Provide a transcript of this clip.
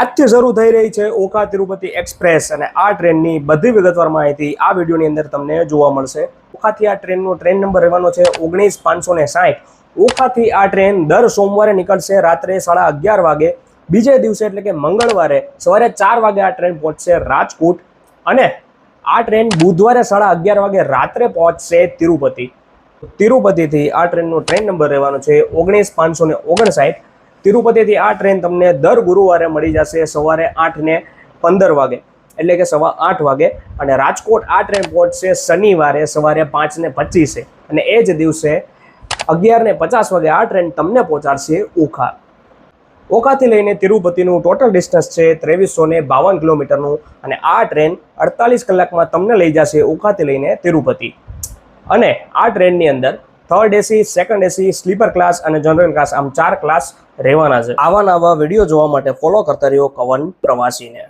આજથી શરૂ થઈ રહી છે ઓખા તિરુપતિ એક્સપ્રેસ અને આ ટ્રેનની બધી વિગતવાર માહિતી આ વિડીયોની અંદર તમને જોવા મળશે. ઓખાથી આ ટ્રેનનો ટ્રેન નંબર રહેવાનો છે 19560. ઓખાથી આ ટ્રેન દર સોમવારે નીકળશે રાત્રે 11:30 વાગે. બીજે દિવસે એટલે કે મંગળવારે સવારે 4 વાગે આ ટ્રેન પહોંચશે રાજકોટ અને આ ટ્રેન બુધવારે 11:30 વાગે રાત્રે પહોંચશે તિરુપતિ. તિરુપતિથી આ ટ્રેનનો ટ્રેન નંબર રહેવાનો છે 19559. તિરુપતિથી આ ટ્રેન તમને દર ગુરુવારે મળી જશે સવારે 8:15 વાગે એટલે કે 8:15 વાગે અને રાજકોટ આ ટ્રેન પહોંચશે શનિવારે સવારે 5:25 અને એ જ દિવસે 11:50 વાગે આ ટ્રેન તમને પહોંચાડશે ઓખા. ઓખાથી લઈને તિરુપતિનું ટોટલ ડિસ્ટન્સ છે 2352 કિલોમીટરનું અને આ ટ્રેન 48 કલાકમાં તમને લઈ જશે ઓખાથી લઈને તિરુપતિ. અને આ ટ્રેનની અંદર third AC, second AC, sleeper class અને જનરલ ક્લાસ આમ 4 ક્લાસ રહેવાના છે. આવા નવા વિડીયો જોવા માટે ફોલો કરતા રહ્યો કવન પ્રવાસીને.